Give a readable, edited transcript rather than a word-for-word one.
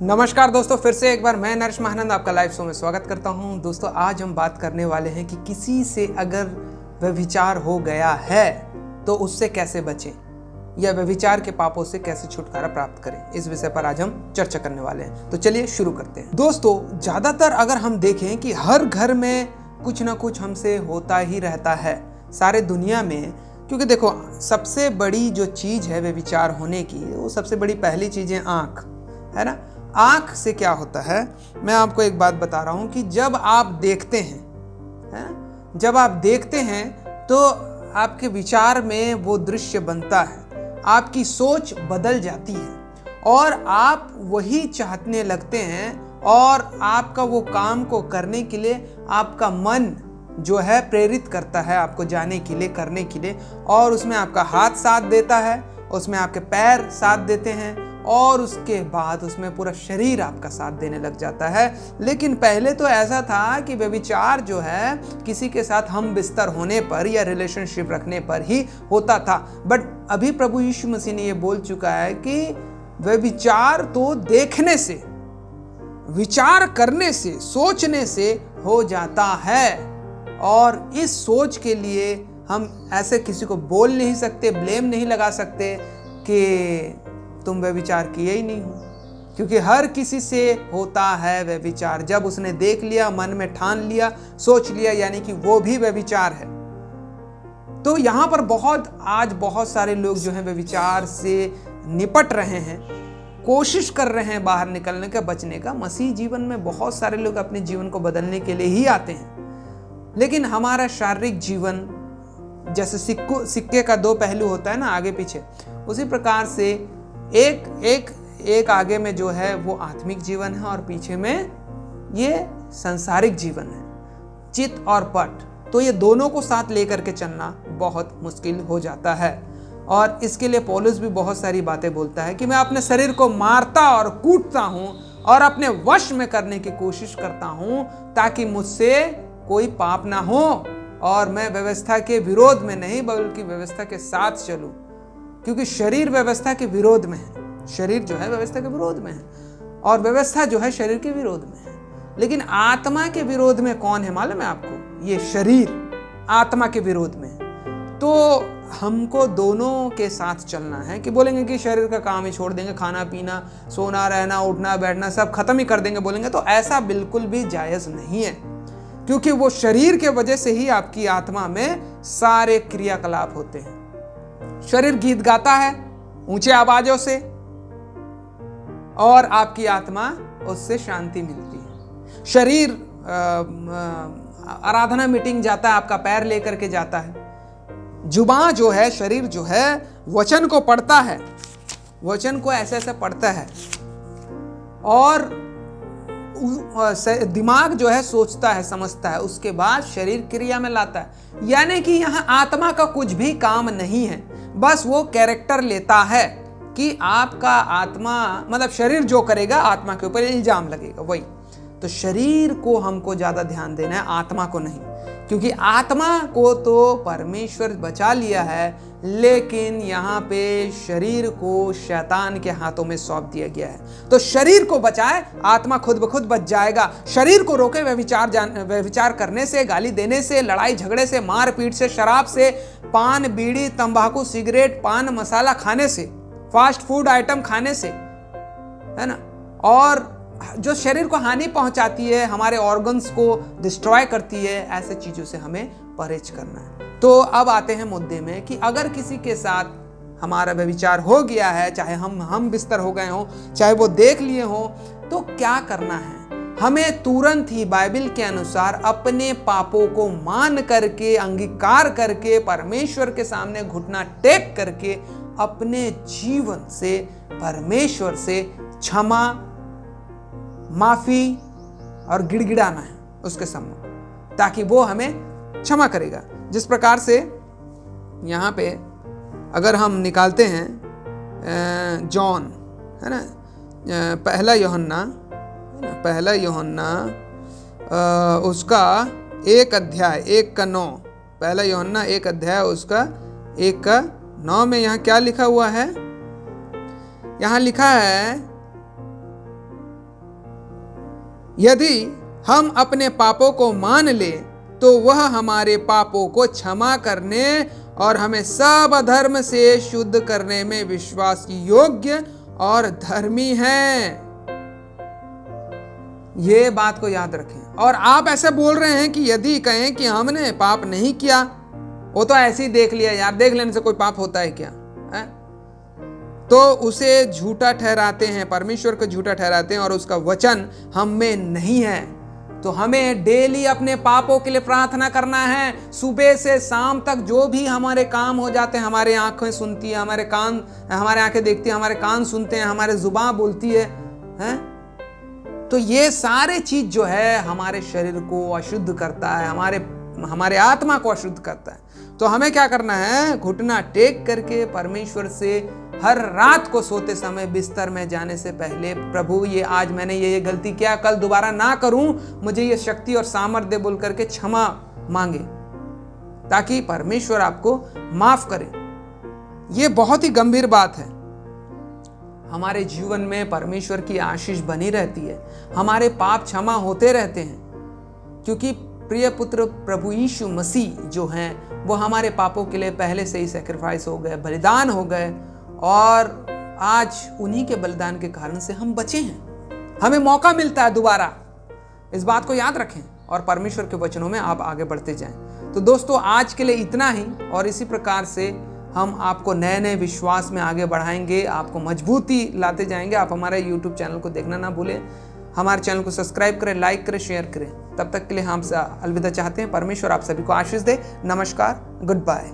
नमस्कार दोस्तों, फिर से एक बार मैं नरेश महानंद आपका लाइव शो में स्वागत करता हूं। दोस्तों, आज हम बात करने वाले हैं कि किसी से अगर व्यभिचार हो गया है तो उससे कैसे बचें या व्यभिचार के पापों से कैसे छुटकारा प्राप्त करें। इस विषय पर आज हम चर्चा करने वाले हैं। तो चलिए शुरू करते हैं। दोस्तों, ज़्यादातर अगर हम देखें कि हर घर में कुछ ना कुछ हमसे होता ही रहता है, सारे दुनिया में। क्योंकि देखो, सबसे बड़ी जो चीज़ है व्यभिचार होने की, वो सबसे बड़ी पहली चीज़ है आँख, है ना। आँख से क्या होता है, मैं आपको एक बात बता रहा हूँ कि जब आप देखते हैं, है? जब आप देखते हैं तो आपके विचार में वो दृश्य बनता है, आपकी सोच बदल जाती है और आप वही चाहने लगते हैं और आपका वो काम को करने के लिए आपका मन जो है प्रेरित करता है आपको जाने के लिए, करने के लिए। और उसमें आपका हाथ साथ देता है, उसमें आपके पैर साथ देते हैं और उसके बाद उसमें पूरा शरीर आपका साथ देने लग जाता है। लेकिन पहले तो ऐसा था कि व्यभिचार जो है किसी के साथ हम बिस्तर होने पर या रिलेशनशिप रखने पर ही होता था। बट अभी प्रभु यीशु मसीह ने ये बोल चुका है कि व्यभिचार तो देखने से, विचार करने से, सोचने से हो जाता है। और इस सोच के लिए हम ऐसे किसी को बोल नहीं सकते, ब्लेम नहीं लगा सकते कि तुम व्यभिचार किए ही नहीं हो, क्योंकि हर किसी से होता है व्यभिचार। जब उसने देख लिया, मन में ठान लिया, सोच लिया, यानी कि वो भी व्यभिचार है। तो यहाँ पर आज बहुत सारे लोग जो हैं व्यभिचार से निपट रहे हैं, कोशिश कर रहे हैं बाहर निकलने का, बचने का। मसीह जीवन में बहुत सारे लोग अपने जीवन को बदलने के लिए ही आते हैं, लेकिन हमारा शारीरिक जीवन जैसे सिक्के का दो पहलू होता है ना, आगे पीछे, उसी प्रकार से एक आगे में जो है वो आत्मिक जीवन है और पीछे में ये सांसारिक जीवन है, चित्त और पट। तो ये दोनों को साथ लेकर के चलना बहुत मुश्किल हो जाता है। और इसके लिए पौलुस भी बहुत सारी बातें बोलता है कि मैं अपने शरीर को मारता और कूटता हूँ और अपने वश में करने की कोशिश करता हूँ ताकि मुझसे कोई पाप ना हो और मैं व्यवस्था के विरोध में नहीं बल्कि व्यवस्था के साथ चलूं। क्योंकि शरीर व्यवस्था के विरोध में है, शरीर जो है व्यवस्था के विरोध में है और व्यवस्था जो है शरीर के विरोध में है। लेकिन आत्मा के विरोध में कौन है मालूम है आपको? ये शरीर आत्मा के विरोध में है। तो हमको दोनों के साथ चलना है कि बोलेंगे कि शरीर का काम ही छोड़ देंगे, खाना पीना, सोना, रहना, उठना, बैठना सब खत्म ही कर देंगे बोलेंगे, तो ऐसा बिल्कुल भी जायज़ नहीं है। क्योंकि वो शरीर के वजह से ही आपकी आत्मा में सारे क्रियाकलाप होते हैं। शरीर गीत गाता है ऊंचे आवाजों से और आपकी आत्मा उससे शांति मिलती है। शरीर आराधना मीटिंग जाता है, आपका पैर लेकर के जाता है। जुबान जो है, शरीर जो है, वचन को पढ़ता है, वचन को ऐसे ऐसे पढ़ता है और दिमाग जो है सोचता है, समझता है, उसके बाद शरीर क्रिया में लाता है। यानी कि यहाँ आत्मा का कुछ भी काम नहीं है, बस वो कैरेक्टर लेता है कि आपका आत्मा, मतलब शरीर जो करेगा आत्मा के ऊपर इल्जाम लगेगा, वही। तो शरीर को हमको ज़्यादा ध्यान देना है, आत्मा को नहीं, क्योंकि आत्मा को तो परमेश्वर बचा लिया है, लेकिन यहाँ पे शरीर को शैतान के हाथों में सौंप दिया गया है। तो शरीर को बचाए, आत्मा खुद ब खुद बच जाएगा। शरीर को रोके व्यभिचार करने से, गाली देने से, लड़ाई झगड़े से, मारपीट से, शराब से, पान, बीड़ी, तंबाकू, सिगरेट, पान मसाला खाने से, फास्ट फूड आइटम खाने से, है ना। और जो शरीर को हानि पहुंचाती है, हमारे ऑर्गन्स को डिस्ट्रॉय करती है, ऐसे चीज़ों से हमें परहेज करना है। तो अब आते हैं मुद्दे में कि अगर किसी के साथ हमारा व्यभिचार हो गया है, चाहे हम बिस्तर हो गए हों, चाहे वो देख लिए हों, तो क्या करना है? हमें तुरंत ही बाइबल के अनुसार अपने पापों को मान करके, अंगीकार करके, परमेश्वर के सामने घुटना टेक करके अपने जीवन से परमेश्वर से क्षमा, माफी और गिड़गिड़ाना है उसके सामने, ताकि वो हमें क्षमा करेगा। जिस प्रकार से यहाँ पे अगर हम निकालते हैं जॉन, है ना, पहला यूहन्ना उसका 1:1-9, पहला यूहन्ना 1 उसका 1:9 में यहाँ क्या लिखा हुआ है? यहाँ लिखा है यदि हम अपने पापों को मान ले तो वह हमारे पापों को क्षमा करने और हमें सब अधर्म से शुद्ध करने में विश्वास योग्य और धर्मी है। ये बात को याद रखें। और आप ऐसे बोल रहे हैं कि यदि कहें कि हमने पाप नहीं किया, वो तो ऐसे ही देख लिया यार, देख लेने से कोई पाप होता है क्या है? तो उसे झूठा ठहराते हैं, परमेश्वर को झूठा ठहराते हैं और उसका वचन हम में नहीं है। तो हमें डेली अपने पापों के लिए प्रार्थना करना है। सुबह से शाम तक जो भी हमारे काम हो जाते हैं, हमारे आंखें सुनती है, हमारे आंखें देखती है, हमारे कान सुनते हैं, हमारे जुबान बोलती है, तो ये सारे चीज जो है हमारे शरीर को अशुद्ध करता है, हमारे आत्मा को अशुद्ध करता है। तो हमें क्या करना है? घुटना टेक करके परमेश्वर से हर रात को सोते समय बिस्तर में जाने से पहले, प्रभु ये आज मैंने ये गलती किया, कल दोबारा ना करूं, मुझे ये शक्ति और सामर्थ्य बोल करके क्षमा मांगे, ताकि परमेश्वर आपको माफ करे। ये बहुत ही गंभीर बात है। हमारे जीवन में परमेश्वर की आशीष बनी रहती है, हमारे पाप क्षमा होते रहते हैं, क्योंकि प्रिय पुत्र प्रभु यीशु मसीह जो हैं वो हमारे पापों के लिए पहले से ही सैक्रिफाइस हो गए, बलिदान हो गए, और आज उन्हीं के बलिदान के कारण से हम बचे हैं। हमें मौका मिलता है दोबारा। इस बात को याद रखें और परमेश्वर के वचनों में आप आगे बढ़ते जाएं। तो दोस्तों, आज के लिए इतना ही, और इसी प्रकार से हम आपको नए नए विश्वास में आगे बढ़ाएंगे, आपको मजबूती लाते जाएंगे। आप हमारे YouTube चैनल को देखना ना भूलें, हमारे चैनल को सब्सक्राइब करें, लाइक करें, शेयर करें। तब तक के लिए हम अलविदा चाहते हैं। परमेश्वर आप सभी को आशीष दे। नमस्कार, गुड बाय।